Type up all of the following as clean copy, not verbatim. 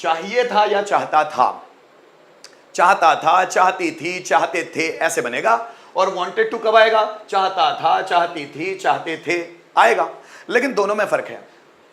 चाहिए था या चाहता था? चाहता था, चाहती थी, चाहते थे, ऐसे बनेगा। और वांटेड टू कब आएगा? चाहता था, चाहती थी, चाहते थे आएगा। लेकिन दोनों में फर्क है।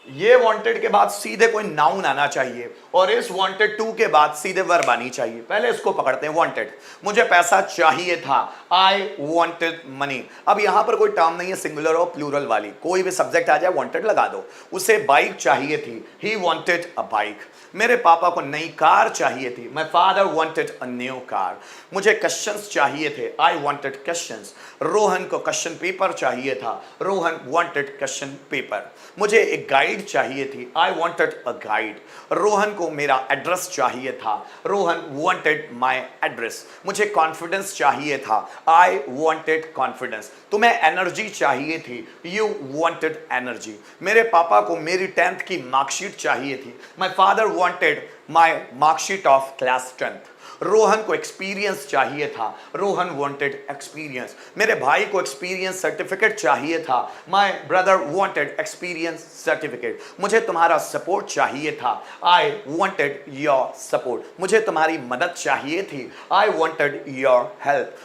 ये वांटेड के बाद सीधे कोई नाउन आना चाहिए और इस वांटेड टू के बाद सीधे वर्ब आनी चाहिए। पहले इसको पकड़ते हैं। वांटेड, मुझे पैसा चाहिए था, आई वांटेड मनी। अब यहां पर कोई टर्म नहीं है सिंगुलर और प्लूरल वाली, कोई भी सब्जेक्ट आ जाए वांटेड लगा दो। उसे बाइक चाहिए थी, ही वांटेड अ बाइक। मेरे पापा को नई कार चाहिए थी, my father wanted a new car. मुझे क्वेश्चंस चाहिए थे, आई वांटेड क्वेश्चंस। रोहन को क्वेश्चन पेपर चाहिए था, रोहन वांटेड क्वेश्चन पेपर। मुझे एक गाइड चाहिए थी, I wanted a guide. Rohan को मेरा एड्रेस चाहिए था, रोहन वांटेड माय एड्रेस। मुझे कॉन्फिडेंस चाहिए था, आई वांटेड कॉन्फिडेंस। तुम्हें एनर्जी चाहिए थी, यू वांटेड एनर्जी। मेरे पापा को मेरी 10th की मार्कशीट चाहिए थी, my father wanted my marksheet of class 10th। Rohan को एक्सपीरियंस चाहिए था, रोहन वांटेड एक्सपीरियंस। मेरे भाई को एक्सपीरियंस सर्टिफिकेट चाहिए था, my brother wanted experience certificate. मुझे तुम्हारा सपोर्ट चाहिए था, आई वांटेड योर सपोर्ट। मुझे तुम्हारी मदद चाहिए थी, आई वांटेड योर हेल्प।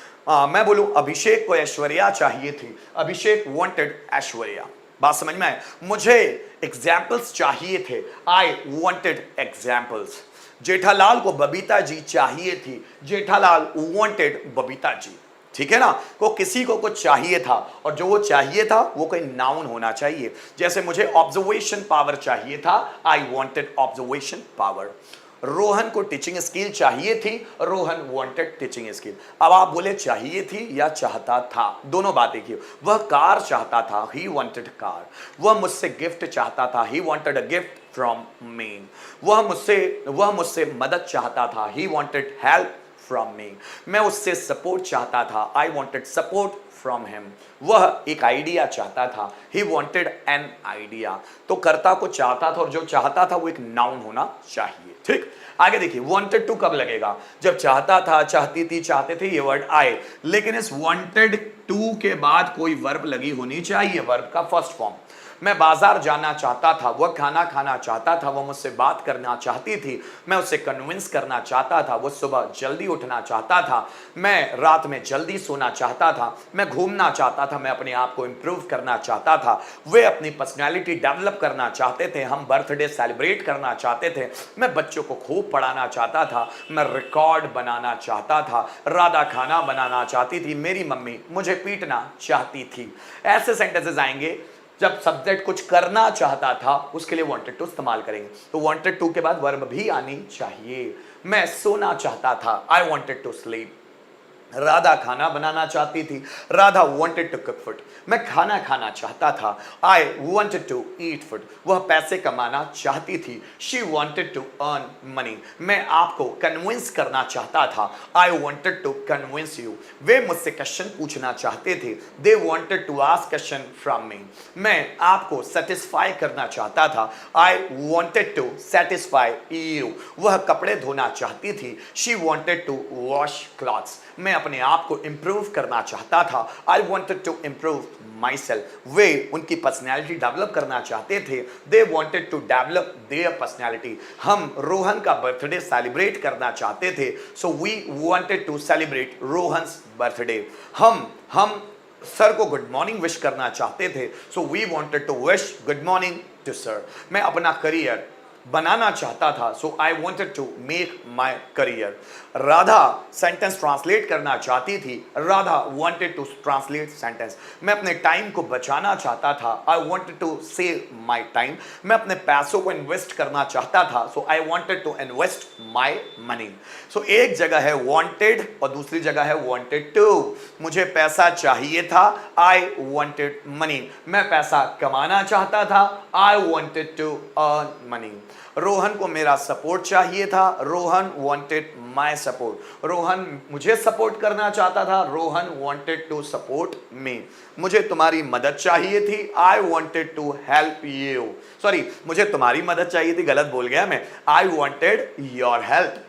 मैं बोलूं अभिषेक को ऐश्वर्या चाहिए थी, अभिषेक वांटेड ऐश्वर्या। बात समझ में आए? मुझे एग्जाम्पल्स चाहिए थे, आई वांटेड एग्जाम्पल्स। जेठालाल को बबीता जी चाहिए थी, जेठालाल वांटेड बबीता जी। ठीक है ना? को किसी को कुछ चाहिए था और जो वो चाहिए था वो कोई नाउन होना चाहिए। जैसे मुझे ऑब्जर्वेशन पावर चाहिए था, I wanted observation power. Rohan को टीचिंग स्किल चाहिए थी, रोहन वांटेड टीचिंग स्किल। अब आप बोले चाहिए थी या चाहता था, दोनों बातें की। वह कार चाहता था, ही वांटेड कार। वह मुझसे गिफ्ट चाहता था, he wanted a gift from me. वह मुझसे मदद चाहता था, he wanted help from me. मैं उससे सपोर्ट चाहता था, I wanted support from him. वह एक आइडिया चाहता था, ही वांटेड एन आइडिया। तो कर्ता को चाहता था और जो चाहता था वो एक नाउन होना चाहिए। ठीक, आगे देखिए वांटेड टू कब लगेगा? जब चाहता था, चाहती थी, चाहते थे, ये वर्ड आए। लेकिन इस वांटेड टू के बाद कोई वर्ब लगी होनी चाहिए, वर्ब का फर्स्ट फॉर्म। मैं बाजार जाना चाहता था, वह खाना खाना चाहता था, वह मुझसे बात करना चाहती थी, मैं उसे कन्विंस करना चाहता था, वह सुबह जल्दी उठना चाहता था, मैं रात में जल्दी सोना चाहता था, मैं घूमना चाहता था, मैं अपने आप को इंप्रूव करना चाहता था, वे अपनी पर्सनैलिटी डेवलप करना चाहते थे, हम बर्थडे सेलिब्रेट करना चाहते थे, मैं बच्चों को खूब पढ़ाना चाहता था, मैं रिकॉर्ड बनाना चाहता था, राधा खाना बनाना चाहती थी, मेरी मम्मी मुझे पीटना चाहती थी। ऐसे सेंटेंसेस आएंगे जब सब्जेक्ट कुछ करना चाहता था, उसके लिए वांटेड टू इस्तेमाल करेंगे। तो वांटेड टू के बाद वर्ब भी आनी चाहिए। मैं सोना चाहता था, I wanted to sleep. Radha खाना बनाना चाहती थी, Radha wanted to cook food. मैं खाना खाना चाहता था, I wanted to eat food. वह पैसे कमाना चाहती थी, she wanted to earn money. मैं आपको कन्विंस करना चाहता था, I wanted to convince you. वे मुझसे क्वेश्चन पूछना चाहते थे, they wanted to ask question from me. मैं आपको सेटिस्फाई करना चाहता था, I wanted to satisfy you. वह कपड़े धोना चाहती थी, she wanted to wash clothes. मैं अपने आप को इंप्रूव करना चाहता था, I wanted to improve myself. वे उनकी पर्सनैलिटी डेवलप करना चाहते थे, they wanted to develop their personality. हम रोहन का बर्थडे सेलिब्रेट करना चाहते थे, so we wanted to celebrate Rohan's birthday. हम सर को गुड मॉर्निंग विश करना चाहते थे, so we wanted to wish good morning to sir. मैं अपना करियर बनाना चाहता था, so I wanted to make my career. Radha sentence translate करना चाहती थी, Radha wanted to translate sentence. मैं अपने टाइम को बचाना चाहता था, I wanted to save my time. मैं अपने पैसों को इन्वेस्ट करना चाहता था, so I wanted to invest my money. So एक जगह है वांटेड और दूसरी जगह है वांटेड टू। मुझे पैसा चाहिए था, आई वांटेड मनी। मैं पैसा कमाना चाहता था, I wanted to earn money. Rohan को मेरा सपोर्ट चाहिए था, Rohan wanted my support. Rohan मुझे सपोर्ट करना चाहता था, Rohan wanted to support me. मुझे तुम्हारी मदद चाहिए थी, I wanted to help you. Sorry, मुझे तुम्हारी मदद चाहिए थी, गलत बोल गया मैं, आई वांटेड योर हेल्प।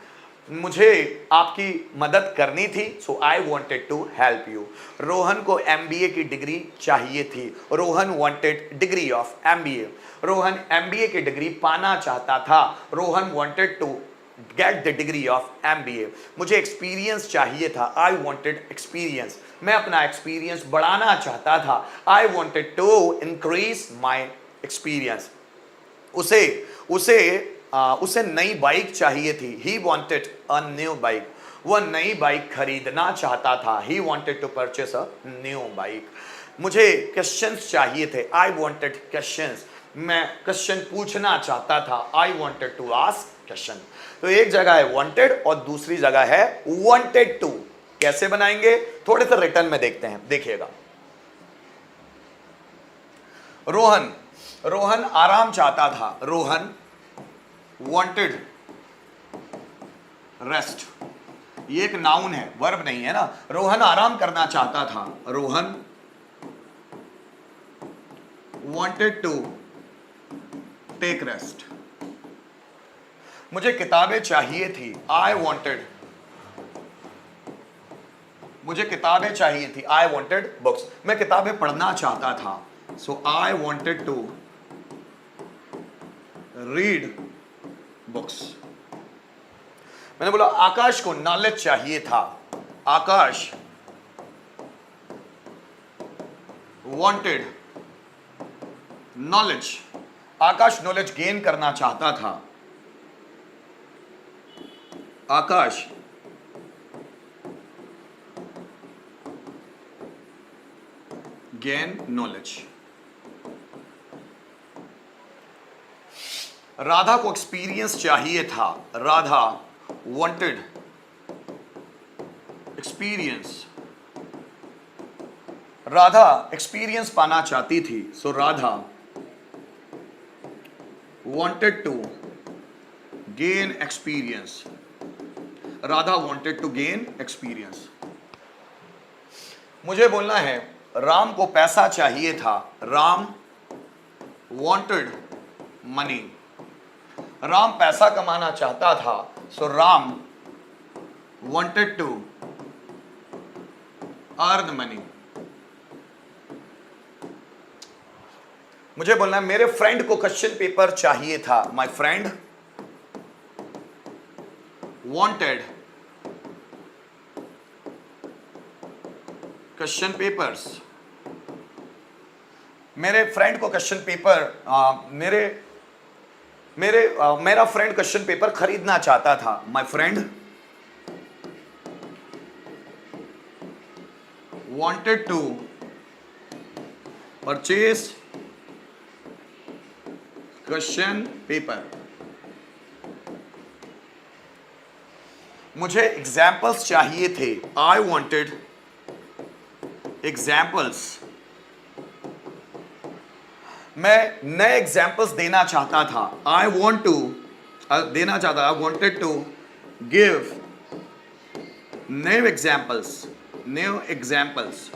मुझे आपकी मदद करनी थी, so I wanted to help you. Rohan को MBA की डिग्री चाहिए थी, Rohan wanted degree of MBA। Rohan MBA की डिग्री पाना चाहता था, Rohan wanted to get the degree of MBA। मुझे एक्सपीरियंस चाहिए था, आई वॉन्टेड एक्सपीरियंस। मैं अपना एक्सपीरियंस बढ़ाना चाहता था, I wanted to increase my experience. उसे नई बाइक चाहिए थी, he wanted a new bike. वह नई बाइक खरीदना चाहता था, he wanted to purchase a new bike. मुझे क्वेश्चंस चाहिए थे, आई वॉन्टेड क्वेश्चंस। मैं क्वेश्चन पूछना चाहता था, I wanted to ask question. तो एक जगह है वांटेड और दूसरी जगह है वांटेड टू। कैसे बनाएंगे, थोड़े से रिटर्न में देखते हैं, देखिएगा। रोहन आराम चाहता था, रोहन वांटेड रेस्ट। ये एक नाउन है, वर्ब नहीं है ना। रोहन आराम करना चाहता था, Rohan wanted to take rest. मुझे किताबें चाहिए थी, आई वॉन्टेड, मुझे किताबें चाहिए थी, आई वॉन्टेड बुक्स। मैं किताबें पढ़ना चाहता था, so I wanted to read books. मैंने बोला आकाश को नॉलेज चाहिए था, Akash wanted knowledge. Akash knowledge gain करना चाहता था, आकाश गेन नॉलेज। राधा को एक्सपीरियंस चाहिए था, Radha wanted experience. Radha experience पाना चाहती थी, so Radha wanted to gain experience. Radha wanted to gain experience. मुझे बोलना है राम को पैसा चाहिए था, राम वांटेड मनी। राम पैसा कमाना चाहता था, so Ram wanted to earn money. मुझे बोलना है मेरे फ्रेंड को क्वेश्चन पेपर चाहिए था, my friend wanted question papers. मेरे फ्रेंड को क्वेश्चन पेपर मेरा फ्रेंड क्वेश्चन पेपर खरीदना चाहता था, my friend wanted to purchase question paper. मुझे एग्जाम्पल्स चाहिए थे, आई वॉन्टेड एग्जाम्पल्स। मैं नए एग्जाम्पल्स देना चाहता था, आई वॉन्ट टू देना चाहता, I wanted to give new examples, new examples.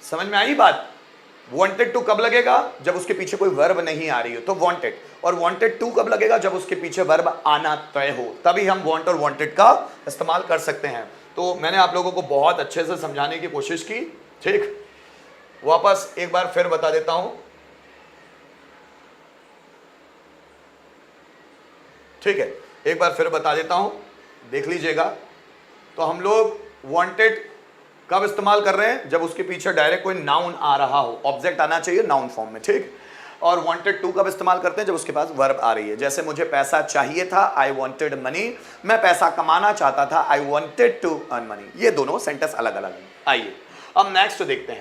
समझ में आई बात? वांटेड टू कब लगेगा, जब उसके पीछे कोई वर्ब नहीं आ रही हो, तो वांटेड। और वांटेड टू कब लगेगा, जब उसके पीछे वर्ब आना तय हो, तभी हम वांट और वांटेड का इस्तेमाल कर सकते हैं। तो मैंने आप लोगों को बहुत अच्छे से समझाने की कोशिश की, ठीक। वापस एक बार फिर बता देता हूं, ठीक है, एक बार फिर बता देता हूं, देख लीजिएगा। तो हम लोग वांटेड कब इस्तेमाल कर रहे हैं, जब उसके पीछे डायरेक्ट कोई नाउन आ रहा हो, ऑब्जेक्ट आना चाहिए नाउन फॉर्म में, ठीक। और वांटेड टू कब इस्तेमाल करते हैं, जब उसके पास वर्ब आ रही है। जैसे मुझे पैसा चाहिए था, आई वांटेड मनी। मैं पैसा कमाना चाहता था, I wanted to earn money. ये दोनों सेंटेंस अलग अलग हैं। आइए अब नेक्स्ट देखते हैं।